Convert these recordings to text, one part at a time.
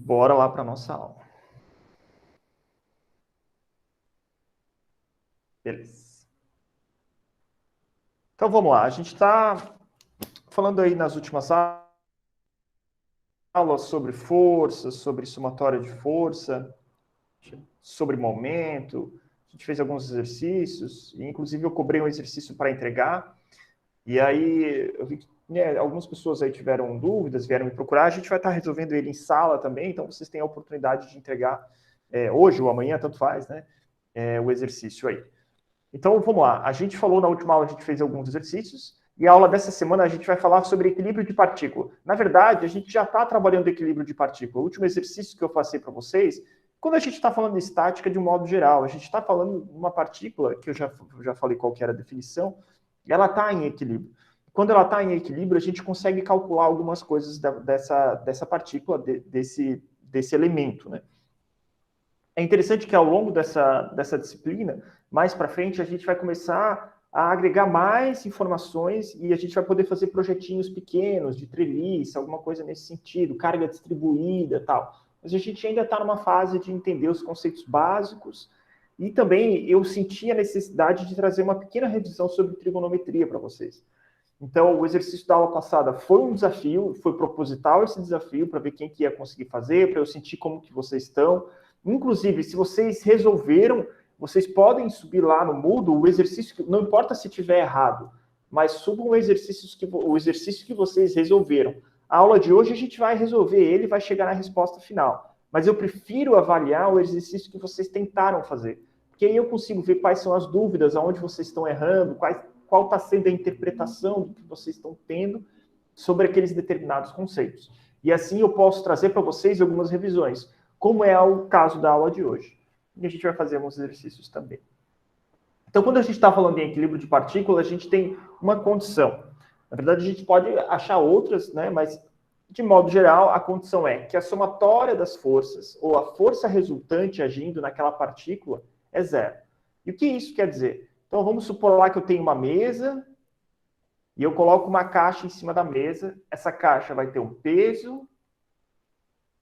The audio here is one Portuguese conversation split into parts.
Bora lá para a nossa aula. Beleza. Então vamos lá. A gente está falando aí nas últimas aulas sobre força, sobre somatória de força, sobre momento. A gente fez alguns exercícios, e inclusive eu cobrei um exercício para entregar. E aí eu vi que algumas pessoas aí tiveram dúvidas, vieram me procurar. A gente vai estar resolvendo ele em sala também, então vocês têm a oportunidade de entregar hoje ou amanhã, tanto faz, né? O exercício aí. Então, vamos lá. A gente falou na última aula, a gente fez alguns exercícios, e a aula dessa semana a gente vai falar sobre equilíbrio de partícula. Na verdade, a gente já está trabalhando equilíbrio de partícula. O último exercício que eu passei para vocês, quando a gente está falando de estática de um modo geral, a gente está falando de uma partícula, que eu já falei qual que era a definição, ela está em equilíbrio. Quando ela está em equilíbrio, a gente consegue calcular algumas coisas dessa partícula, desse elemento, né? É interessante que ao longo dessa disciplina, mais para frente, a gente vai começar a agregar mais informações e a gente vai poder fazer projetinhos pequenos, de treliça, alguma coisa nesse sentido, carga distribuída e tal. Mas a gente ainda está numa fase de entender os conceitos básicos e também eu senti a necessidade de trazer uma pequena revisão sobre trigonometria para vocês. Então, o exercício da aula passada foi um desafio, foi proposital esse desafio para ver quem que ia conseguir fazer, para eu sentir como que vocês estão. Inclusive, se vocês resolveram, vocês podem subir lá no Moodle o exercício, não importa se tiver errado, mas subam o exercício que vocês resolveram. A aula de hoje a gente vai resolver ele e vai chegar na resposta final. Mas eu prefiro avaliar o exercício que vocês tentaram fazer. Porque aí eu consigo ver quais são as dúvidas, aonde vocês estão errando, qual está sendo a interpretação do que vocês estão tendo sobre aqueles determinados conceitos. E assim eu posso trazer para vocês algumas revisões, como é o caso da aula de hoje. E a gente vai fazer alguns exercícios também. Então, quando a gente está falando em equilíbrio de partículas, a gente tem uma condição. Na verdade, a gente pode achar outras, né? Mas, de modo geral, a condição é que a somatória das forças, ou a força resultante agindo naquela partícula, é zero. E o que isso quer dizer? Então, vamos supor lá que eu tenho uma mesa e eu coloco uma caixa em cima da mesa. Essa caixa vai ter um peso,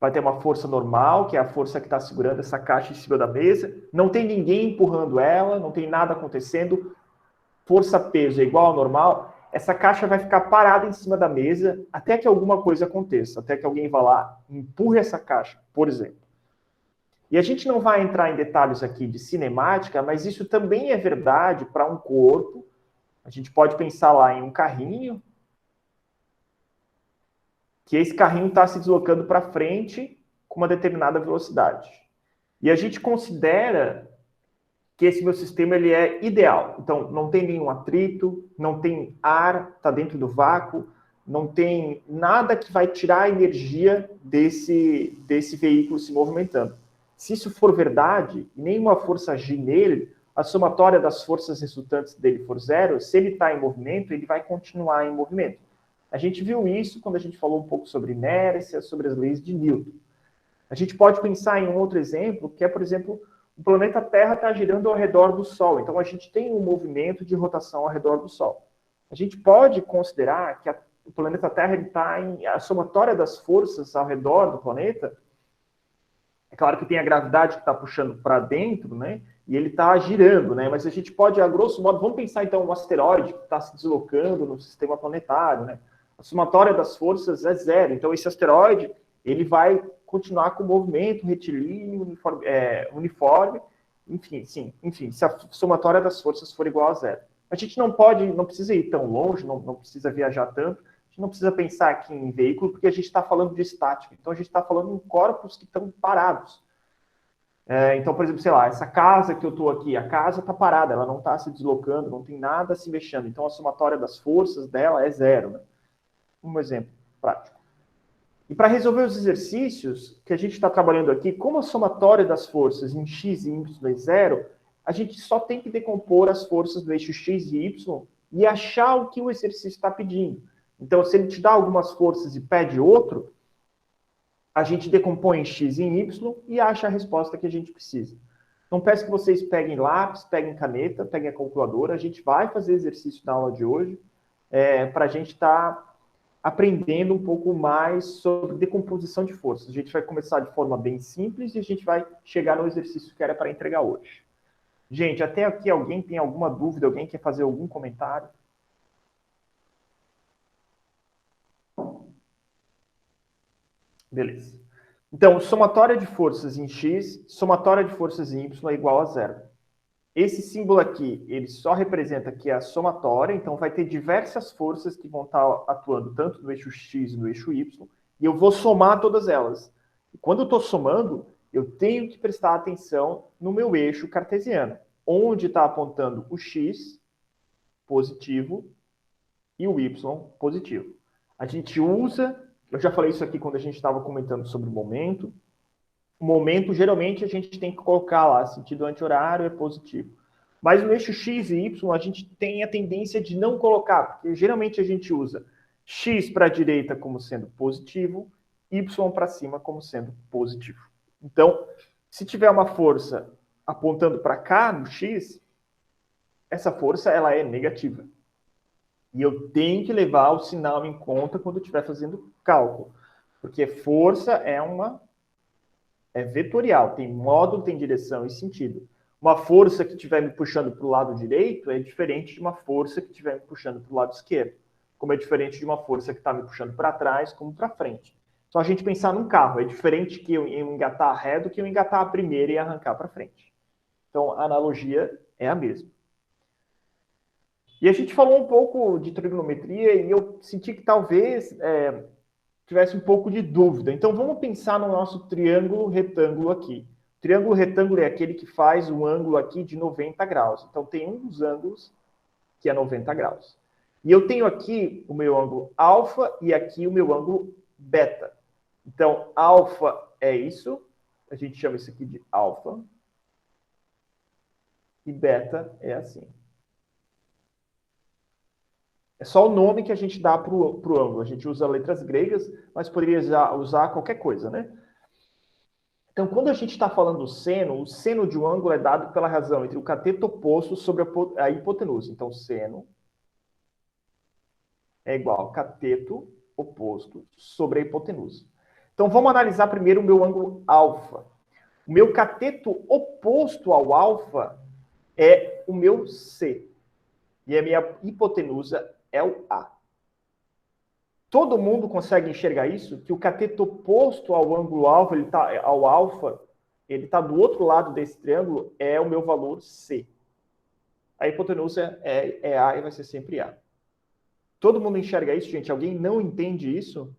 vai ter uma força normal, que é a força que está segurando essa caixa em cima da mesa. Não tem ninguém empurrando ela, não tem nada acontecendo. Força-peso é igual ao normal. Essa caixa vai ficar parada em cima da mesa até que alguma coisa aconteça, até que alguém vá lá e empurre essa caixa, por exemplo. E a gente não vai entrar em detalhes aqui de cinemática, mas isso também é verdade para um corpo. A gente pode pensar lá em um carrinho, que esse carrinho está se deslocando para frente com uma determinada velocidade. E a gente considera que esse meu sistema ele é ideal. Então, não tem nenhum atrito, não tem ar, está dentro do vácuo, não tem nada que vai tirar a energia desse veículo se movimentando. Se isso for verdade, e nenhuma força agir nele, a somatória das forças resultantes dele for zero, se ele está em movimento, ele vai continuar em movimento. A gente viu isso quando a gente falou um pouco sobre inércia, sobre as leis de Newton. A gente pode pensar em um outro exemplo, que é, por exemplo, o planeta Terra está girando ao redor do Sol. Então, a gente tem um movimento de rotação ao redor do Sol. A gente pode considerar que o planeta Terra está em a somatória das forças ao redor do planeta. É claro que tem a gravidade que está puxando para dentro, né? E ele está girando, né? Mas a gente pode, a grosso modo, vamos pensar então um asteroide que está se deslocando no sistema planetário, né? A somatória das forças é zero. Então, esse asteroide, ele vai continuar com o movimento retilíneo, uniforme, enfim, sim, enfim, se a somatória das forças for igual a zero. A gente não precisa ir tão longe, não precisa viajar tanto, a gente não precisa pensar aqui em veículo, porque a gente está falando de estática. Então, a gente está falando em corpos que estão parados. Então, por exemplo, sei lá, essa casa que eu estou aqui, a casa está parada, ela não está se deslocando, não tem nada se mexendo. Então, a somatória das forças dela é zero, né? Um exemplo prático. E para resolver os exercícios que a gente está trabalhando aqui, como a somatória das forças em x e y é zero, a gente só tem que decompor as forças do eixo x e y e achar o que o exercício está pedindo. Então, se ele te dá algumas forças e pede outro, a gente decompõe em x e em y e acha a resposta que a gente precisa. Então, peço que vocês peguem lápis, peguem caneta, peguem a calculadora. A gente vai fazer exercício na aula de hoje para a gente estar aprendendo um pouco mais sobre decomposição de forças. A gente vai começar de forma bem simples e a gente vai chegar no exercício que era para entregar hoje. Gente, até aqui alguém tem alguma dúvida? Alguém quer fazer algum comentário? Beleza. Então, somatória de forças em X, somatória de forças em Y é igual a zero. Esse símbolo aqui, ele só representa que é a somatória, então vai ter diversas forças que vão estar atuando tanto no eixo X e no eixo Y, e eu vou somar todas elas. E quando eu estou somando, eu tenho que prestar atenção no meu eixo cartesiano, onde está apontando o X positivo e o Y positivo. A gente usa, eu já falei isso aqui quando a gente estava comentando sobre o momento. O momento, geralmente, a gente tem que colocar lá, sentido anti-horário é positivo. Mas no eixo X e Y, a gente tem a tendência de não colocar, porque geralmente a gente usa X para a direita como sendo positivo, Y para cima como sendo positivo. Então, se tiver uma força apontando para cá, no X, essa força ela é negativa. E eu tenho que levar o sinal em conta quando eu estiver fazendo cálculo. Porque força é vetorial, tem módulo, tem direção e sentido. Uma força que estiver me puxando para o lado direito é diferente de uma força que estiver me puxando para o lado esquerdo. Como é diferente de uma força que está me puxando para trás, como para frente. Só a gente pensar num carro, é diferente que eu engatar a ré do que eu engatar a primeira e arrancar para frente. Então, a analogia é a mesma. E a gente falou um pouco de trigonometria e eu senti que talvez tivesse um pouco de dúvida. Então, vamos pensar no nosso triângulo retângulo aqui. O triângulo retângulo é aquele que faz um ângulo aqui de 90 graus. Então, tem um dos ângulos que é 90 graus. E eu tenho aqui o meu ângulo alfa e aqui o meu ângulo beta. Então, alfa é isso. A gente chama isso aqui de alfa. E beta é assim. É só o nome que a gente dá para o ângulo. A gente usa letras gregas, mas poderia usar qualquer coisa, né? Então, quando a gente está falando do seno, o seno de um ângulo é dado pela razão entre o cateto oposto sobre a hipotenusa. Então, seno é igual a cateto oposto sobre a hipotenusa. Então, vamos analisar primeiro o meu ângulo alfa. O meu cateto oposto ao alfa é o meu C. E a minha hipotenusa é o A. Todo mundo consegue enxergar isso? Que o cateto oposto ao ângulo alfa, ao alfa, ele está do outro lado desse triângulo, é o meu valor C. A hipotenusa é A e vai ser sempre A. Todo mundo enxerga isso, gente? Alguém não entende isso?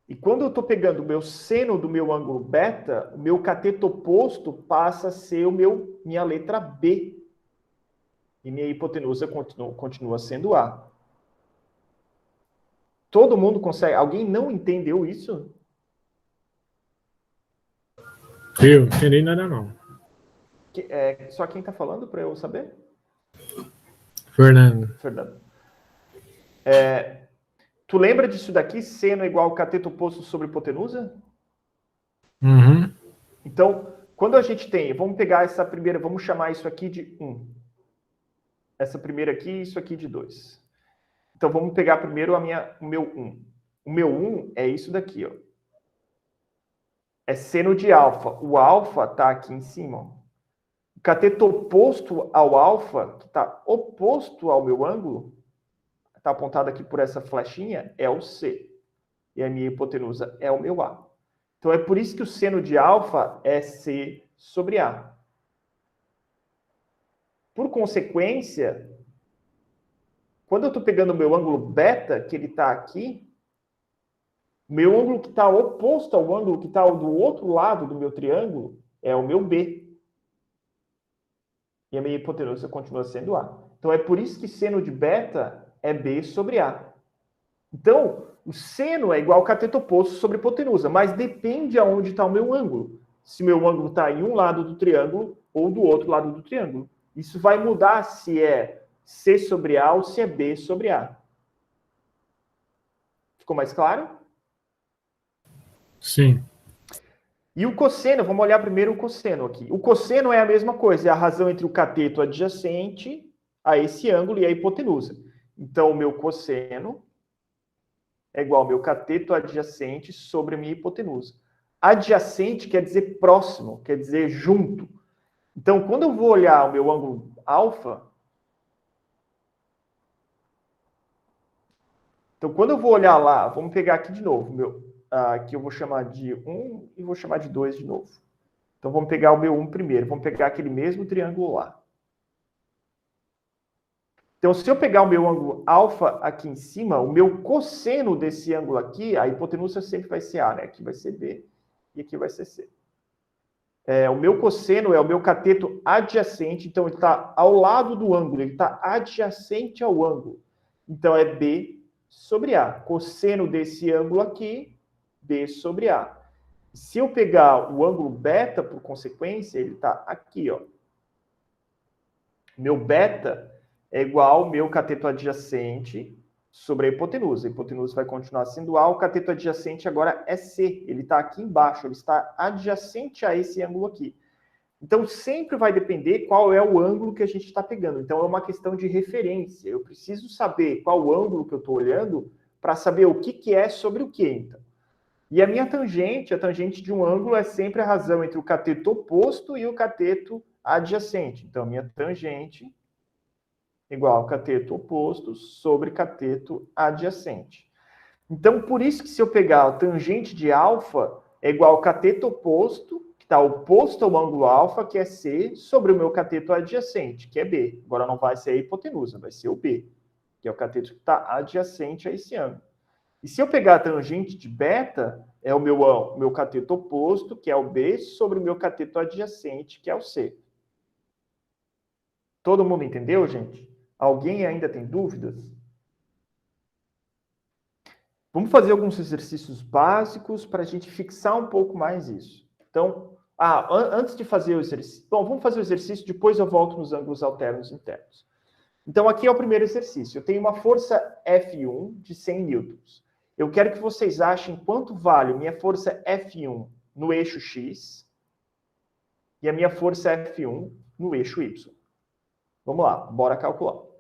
E quando eu estou pegando o meu seno do meu ângulo beta, o meu cateto oposto passa a ser minha letra B. E minha hipotenusa continua sendo A. Todo mundo consegue? Alguém não entendeu isso? Eu não entendi nada, não. Só quem está falando para eu saber? Fernando. Tu lembra disso daqui? Seno igual cateto oposto sobre hipotenusa? Uhum. Então, quando a gente tem... Vamos pegar essa primeira... Vamos chamar isso aqui de 1. Essa primeira aqui, isso aqui de 2. Então, vamos pegar primeiro o meu 1. O meu 1 é isso daqui, ó. É seno de alfa. O alfa está aqui em cima, ó. O cateto oposto ao alfa, que está oposto ao meu ângulo, está apontado aqui por essa flechinha, é o C. E a minha hipotenusa é o meu A. Então, é por isso que o seno de alfa é C sobre A. Por consequência, quando eu estou pegando o meu ângulo beta, que ele está aqui, o meu ângulo que está oposto ao ângulo que está do outro lado do meu triângulo é o meu B. E a minha hipotenusa continua sendo A. Então, é por isso que seno de beta é B sobre A. Então, o seno é igual ao cateto oposto sobre hipotenusa, mas depende aonde está o meu ângulo. Se meu ângulo está em um lado do triângulo ou do outro lado do triângulo. Isso vai mudar se é C sobre A ou se é B sobre A. Ficou mais claro? Sim. E o cosseno, vamos olhar primeiro o cosseno aqui. O cosseno é a mesma coisa, é a razão entre o cateto adjacente a esse ângulo e a hipotenusa. Então, o meu cosseno é igual ao meu cateto adjacente sobre a minha hipotenusa. Adjacente quer dizer próximo, quer dizer junto. Então, quando eu vou olhar o meu ângulo alfa, então quando eu vou olhar lá, vamos pegar aqui de novo, aqui eu vou chamar de 1 e vou chamar de 2 de novo. Então, vamos pegar o meu 1 primeiro, vamos pegar aquele mesmo triângulo lá. Então, se eu pegar o meu ângulo alfa aqui em cima, o meu cosseno desse ângulo aqui, a hipotenusa sempre vai ser A, né? Aqui vai ser B e aqui vai ser C. O meu cosseno é o meu cateto adjacente, então ele está ao lado do ângulo, ele está adjacente ao ângulo. Então, é B sobre A. Cosseno desse ângulo aqui, B sobre A. Se eu pegar o ângulo beta, por consequência, ele está aqui, ó. Meu beta é igual ao meu cateto adjacente sobre a hipotenusa. A hipotenusa vai continuar sendo A, o cateto adjacente agora é C. Ele está aqui embaixo, ele está adjacente a esse ângulo aqui. Então, sempre vai depender qual é o ângulo que a gente está pegando. Então, é uma questão de referência. Eu preciso saber qual o ângulo que eu estou olhando para saber o que é sobre o que, então. E a minha tangente, a tangente de um ângulo é sempre a razão entre o cateto oposto e o cateto adjacente. Então, a minha tangente igual ao cateto oposto sobre cateto adjacente. Então, por isso que se eu pegar a tangente de alfa é igual ao cateto oposto, que está oposto ao ângulo alfa, que é C, sobre o meu cateto adjacente, que é B. Agora não vai ser a hipotenusa, vai ser o B, que é o cateto que está adjacente a esse ângulo. E se eu pegar a tangente de beta, é o meu cateto oposto, que é o B, sobre o meu cateto adjacente, que é o C. Todo mundo entendeu, gente? Alguém ainda tem dúvidas? Vamos fazer alguns exercícios básicos para a gente fixar um pouco mais isso. Então, antes de fazer o exercício... Bom, vamos fazer o exercício, depois eu volto nos ângulos alternos internos. Então, aqui é o primeiro exercício. Eu tenho uma força F1 de 100 newtons. Eu quero que vocês achem quanto vale minha força F1 no eixo X e a minha força F1 no eixo Y. Vamos lá, bora calcular.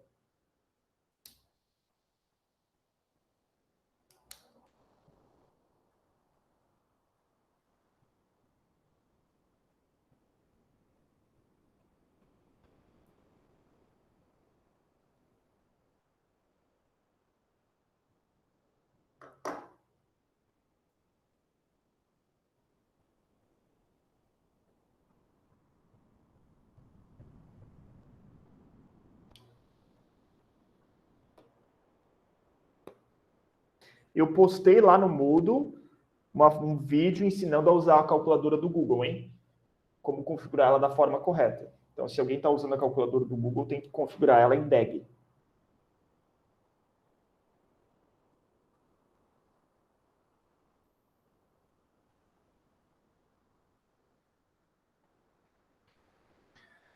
Eu postei lá no Moodle um vídeo ensinando a usar a calculadora do Google, hein? Como configurar ela da forma correta. Então, se alguém está usando a calculadora do Google, tem que configurar ela em DAG.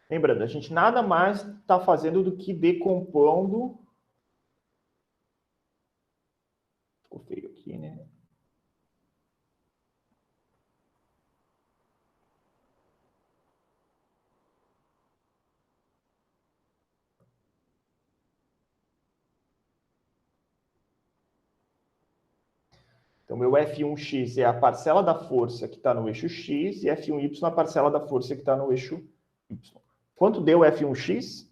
Lembrando, a gente nada mais está fazendo do que decompondo... Ficou feio aqui, né? Então, meu F1x é a parcela da força que está no eixo X e F1y a parcela da força que está no eixo Y. Quanto deu F1x?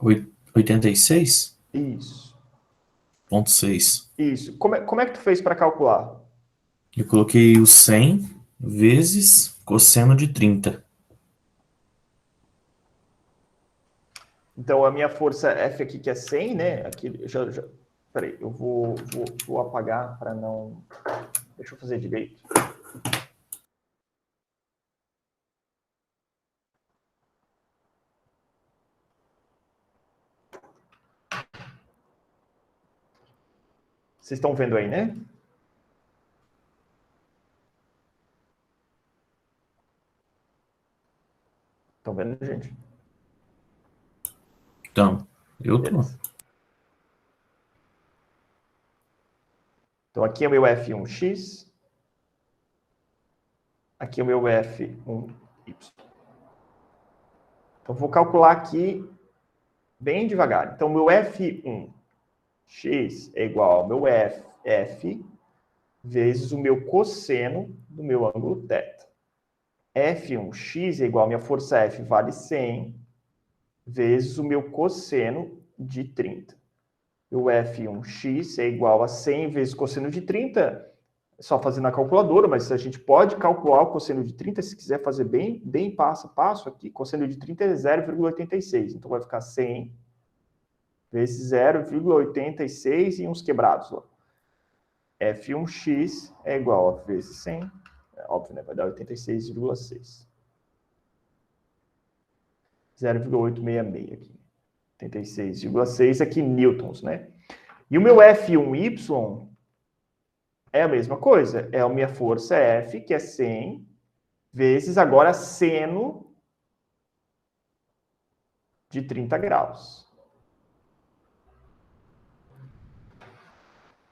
Oi- 86,6. Isso. Isso. Como é que tu fez para calcular? Eu coloquei o 100 vezes cosseno de 30. Então, a minha força F aqui, que é 100, né? Aqui, peraí, eu vou apagar para não... Deixa eu fazer direito. Vocês estão vendo aí, né? Estão vendo, gente? Então, eu tô. Beleza. Então, aqui é o meu F1x. Aqui é o meu F1y. Então, vou calcular aqui bem devagar. Então, meu F1x é igual ao meu F vezes o meu cosseno do meu ângulo θ. F1x é igual a minha força F vale 100 vezes o meu cosseno de 30. O F1x é igual a 100 vezes cosseno de 30, só fazendo na calculadora, mas a gente pode calcular o cosseno de 30, se quiser fazer bem passo a passo aqui. Cosseno de 30 é 0,86, então vai ficar 100 vezes 0,86 e uns quebrados lá. F1x é igual a vezes 100, é óbvio, né? Vai dar 86,6. 0,866 aqui. 86,6 aqui newtons, né? E o meu F1y é a mesma coisa. É a minha força F, que é 100, vezes agora seno de 30 graus.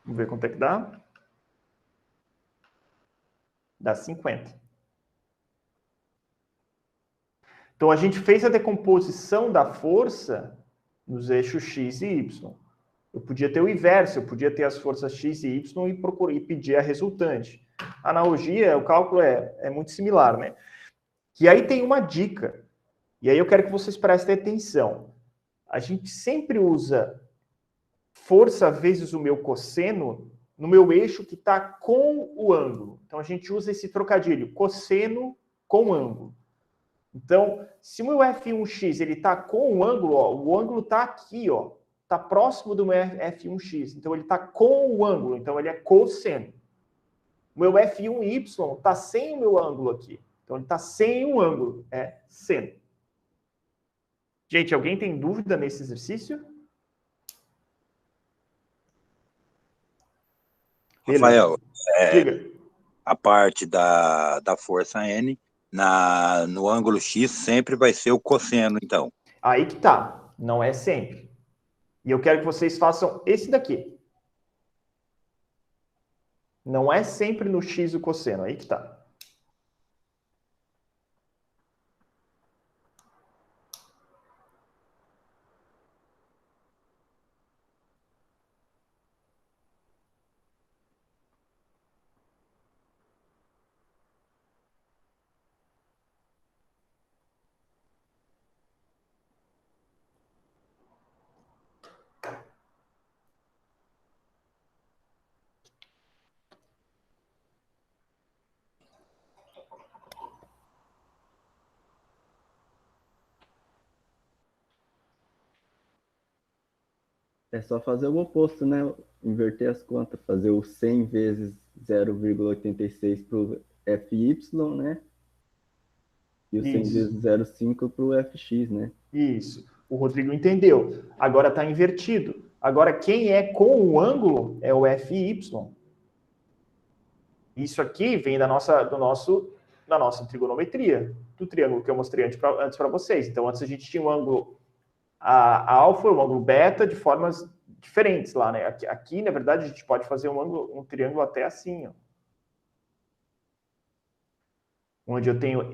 Vamos ver quanto é que dá? Dá 50. Então, a gente fez a decomposição da força nos eixos x e y. Eu podia ter o inverso, eu podia ter as forças x e y e pedir a resultante. A analogia, o cálculo é muito similar, né? E aí tem uma dica, e aí eu quero que vocês prestem atenção. A gente sempre usa força vezes o meu cosseno no meu eixo que está com o ângulo. Então, a gente usa esse trocadilho, cosseno com ângulo. Então, se o meu F1x ele está com o ângulo está aqui, ó, está próximo do meu F1x. Então, ele está com o ângulo, então ele é cosseno. O meu F1y está sem o meu ângulo aqui. Então, ele está sem o ângulo, é seno. Gente, alguém tem dúvida nesse exercício? Rafael, Diga. a parte da força N no ângulo X sempre vai ser o cosseno, então. Aí que tá, não é sempre. E eu quero que vocês façam esse daqui. Não é sempre no X o cosseno, aí que tá. É só fazer o oposto, né? Inverter as contas, fazer o 100 vezes 0,86 para o FY, né? E o 100 Isso. vezes 0,5 para o FX, né? Isso. O Rodrigo entendeu. Agora está invertido. Agora, quem é com o ângulo é o FY. Isso aqui vem da nossa trigonometria, do triângulo que eu mostrei antes para vocês. Então, antes a gente tinha um ângulo a alfa, um ângulo beta, de formas diferentes lá, né? Aqui, na verdade, a gente pode fazer um triângulo até assim, ó. Onde eu tenho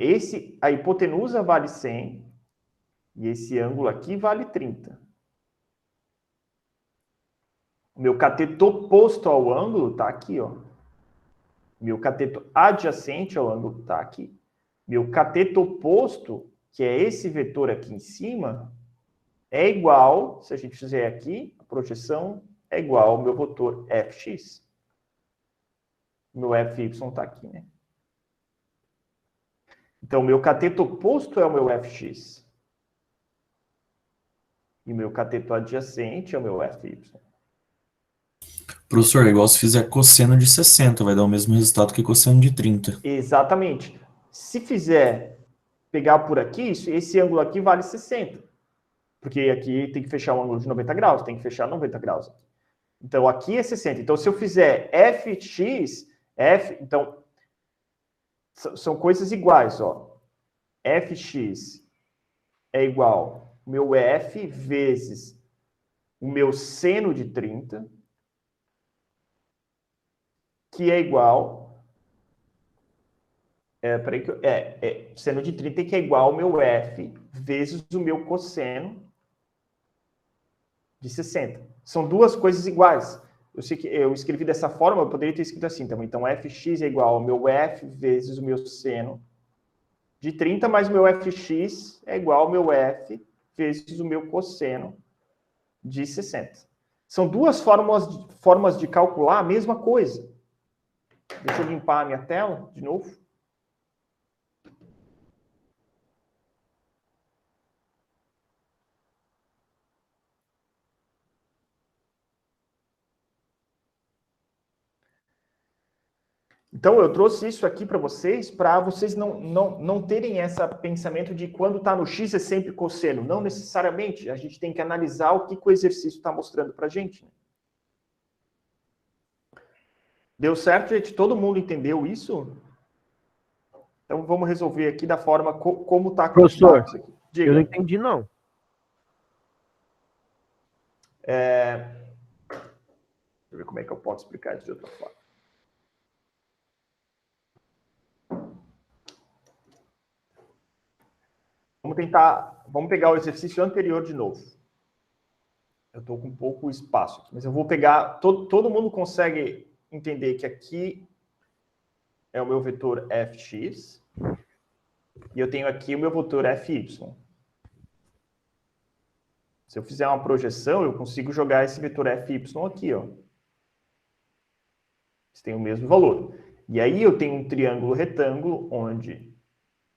a hipotenusa vale 100 e esse ângulo aqui vale 30. O meu cateto oposto ao ângulo está aqui, ó. Meu cateto adjacente ao ângulo está aqui. Meu cateto oposto, que é esse vetor aqui em cima, é igual, se a gente fizer aqui, a projeção é igual ao meu vetor fx. Meu fy está aqui, né? Então, meu cateto oposto é o meu fx. E meu cateto adjacente é o meu fy. Professor, igual se fizer cosseno de 60, vai dar o mesmo resultado que cosseno de 30. Exatamente. Se fizer pegar por aqui, esse ângulo aqui vale 60. Porque aqui tem que fechar um ângulo de 90 graus, tem que fechar 90 graus. Então, aqui é 60. Então, se eu fizer fx, então, são coisas iguais, ó. Fx é igual ao meu f vezes o meu seno de 30 que é igual... seno de 30 que é igual ao meu f vezes o meu cosseno de 60. São duas coisas iguais. Eu sei que eu escrevi dessa forma, eu poderia ter escrito assim também. Então, fx é igual ao meu f vezes o meu seno de 30, mais o meu fx é igual ao meu f vezes o meu cosseno de 60. São duas formas de calcular a mesma coisa. Deixa eu limpar a minha tela de novo. Então, eu trouxe isso aqui para vocês não terem esse pensamento de quando está no x é sempre cosseno. Não necessariamente. A gente tem que analisar o que o exercício está mostrando para a gente. Deu certo, gente? Todo mundo entendeu isso? Então, vamos resolver aqui da forma como está Professor, isso aqui. Diga. Eu não entendi, não. Deixa eu ver como é que eu posso explicar isso de outra forma. Vamos pegar o exercício anterior de novo. Eu estou com pouco espaço aqui, mas eu vou pegar, todo mundo consegue entender que aqui é o meu vetor fx, e eu tenho aqui o meu vetor fy. Se eu fizer uma projeção, eu consigo jogar esse vetor fy aqui, ó. Eles têm o mesmo valor. E aí eu tenho um triângulo retângulo, onde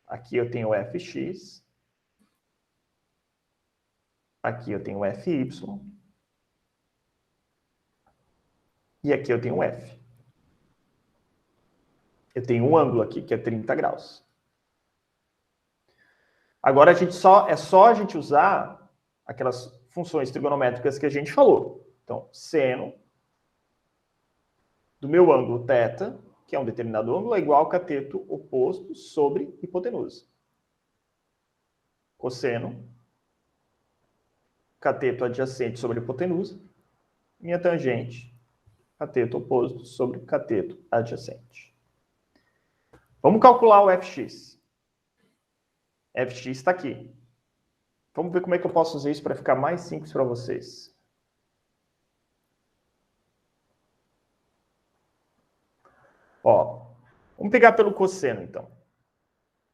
aqui eu tenho fx, aqui eu tenho fy, e aqui eu tenho f. Eu tenho um ângulo aqui, que é 30 graus. Agora, é só a gente usar aquelas funções trigonométricas que a gente falou. Então, seno do meu ângulo θ, que é um determinado ângulo, é igual ao cateto oposto sobre hipotenusa. Cosseno, cateto adjacente sobre hipotenusa, minha tangente, cateto oposto sobre cateto adjacente. Vamos calcular o fx. Fx está aqui. Vamos ver como é que eu posso fazer isso para ficar mais simples para vocês. Ó, vamos pegar pelo cosseno, então.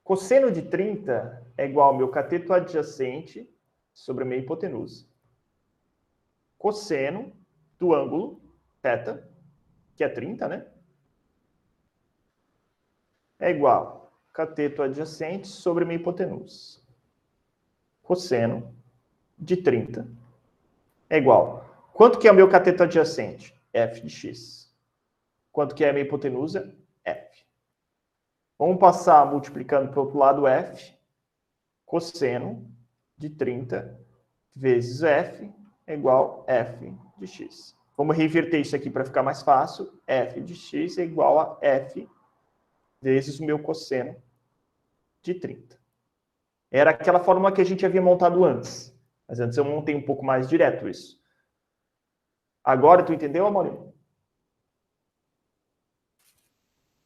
Cosseno de 30 é igual ao meu cateto adjacente sobre a minha hipotenusa. Cosseno do ângulo θ, que é 30, né? É igual a cateto adjacente sobre a minha hipotenusa. Cosseno de 30 é igual. Quanto que é o meu cateto adjacente? F de x. Quanto que é a minha hipotenusa? F. Vamos passar multiplicando para o outro lado f. Cosseno de 30 vezes f é igual a f de x. Vamos reverter isso aqui para ficar mais fácil. F de x é igual a f vezes o meu cosseno de 30. Era aquela fórmula que a gente havia montado antes. Mas antes eu montei um pouco mais direto isso. Agora tu entendeu, Amorim?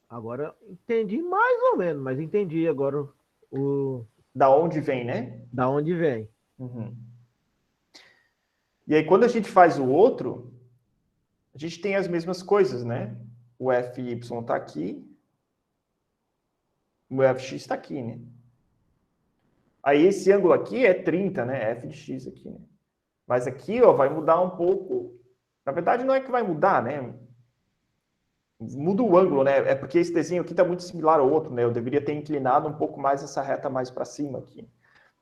Agora entendi mais ou menos, mas entendi agora Da onde vem, né? da onde vem. Uhum. E aí, quando a gente faz o outro, a gente tem as mesmas coisas, né? O FY está aqui, o FX está aqui, né? Aí, esse ângulo aqui é 30, né? F de x aqui, né? Mas aqui, ó, vai mudar um pouco. Na verdade, não é que vai mudar, né? Muda o ângulo, né? É porque esse desenho aqui está muito similar ao outro, né? Eu deveria ter inclinado um pouco mais essa reta mais para cima aqui.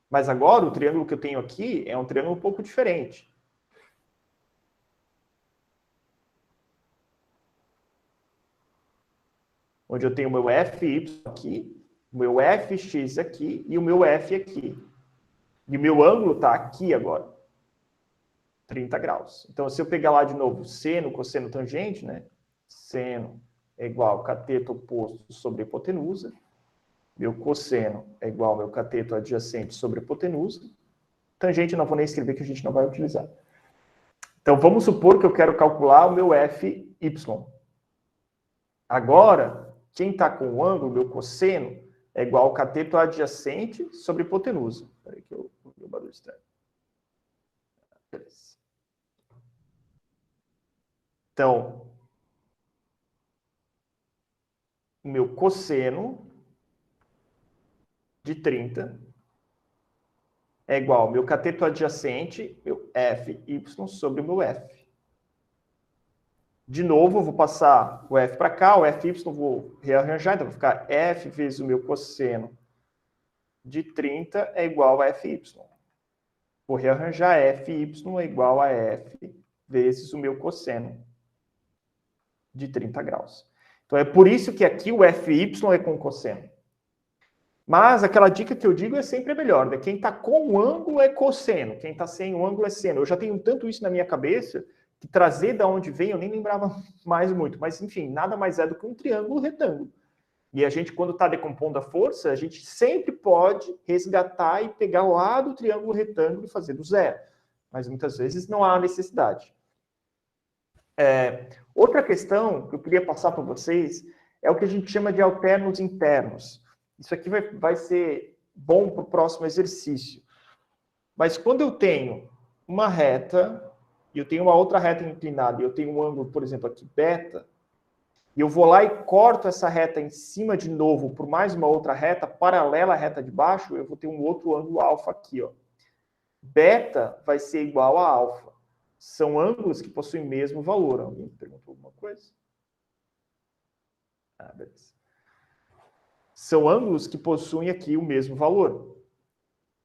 Mas agora, o triângulo que eu tenho aqui é um triângulo um pouco diferente. Onde eu tenho o meu FY aqui, o meu FX aqui e o meu F aqui. E o meu ângulo está aqui agora. 30 graus. Então, se eu pegar lá de novo seno, cosseno, tangente, né? Seno é igual ao cateto oposto sobre a hipotenusa. Meu cosseno é igual ao meu cateto adjacente sobre a hipotenusa. Tangente não vou nem escrever que a gente não vai utilizar. Então, vamos supor que eu quero calcular o meu FY. Agora, quem está com o ângulo, meu cosseno, é igual ao cateto adjacente sobre hipotenusa. Espera aí que eu vi o barulho estranho. Beleza. Então, o meu cosseno de 30 é igual ao meu cateto adjacente, meu FY, sobre o meu F. De novo, eu vou passar o F para cá, o FY vou rearranjar, então vai ficar F vezes o meu cosseno de 30 é igual a FY. Vou rearranjar FY é igual a F vezes o meu cosseno de 30 graus. Então, é por isso que aqui o FY é com cosseno. Mas aquela dica que eu digo é sempre melhor, né? Quem está com o ângulo é cosseno, quem está sem o ângulo é seno. Eu já tenho tanto isso na minha cabeça que trazer da onde vem eu nem lembrava mais muito. Mas, enfim, nada mais é do que um triângulo retângulo. E a gente, quando está decompondo a força, a gente sempre pode resgatar e pegar lá do triângulo retângulo e fazer do zero. Mas muitas vezes não há necessidade. Outra questão que eu queria passar para vocês é o que a gente chama de alternos internos. Isso aqui vai ser bom para o próximo exercício. Mas quando eu tenho uma reta, e eu tenho uma outra reta inclinada, e eu tenho um ângulo, por exemplo, aqui, beta, e eu vou lá e corto essa reta em cima de novo por mais uma outra reta, paralela à reta de baixo, eu vou ter um outro ângulo alfa aqui, ó. Beta vai ser igual a alfa. São ângulos que possuem o mesmo valor. Alguém perguntou alguma coisa? Beleza. São ângulos que possuem aqui o mesmo valor.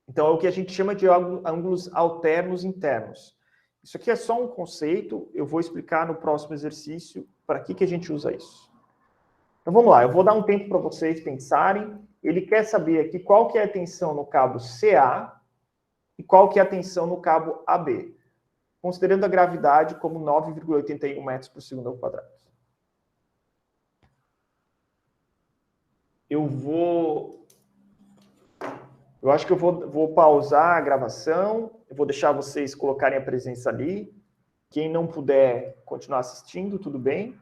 Então, é o que a gente chama de ângulos alternos internos. Isso aqui é só um conceito, eu vou explicar no próximo exercício para que a gente usa isso. Então, vamos lá, eu vou dar um tempo para vocês pensarem. Ele quer saber aqui qual que é a tensão no cabo CA e qual que é a tensão no cabo AB, considerando a gravidade como 9,81 metros por segundo ao quadrado. Eu acho que eu vou pausar a gravação, eu vou deixar vocês colocarem a presença ali. Quem não puder continuar assistindo, tudo bem.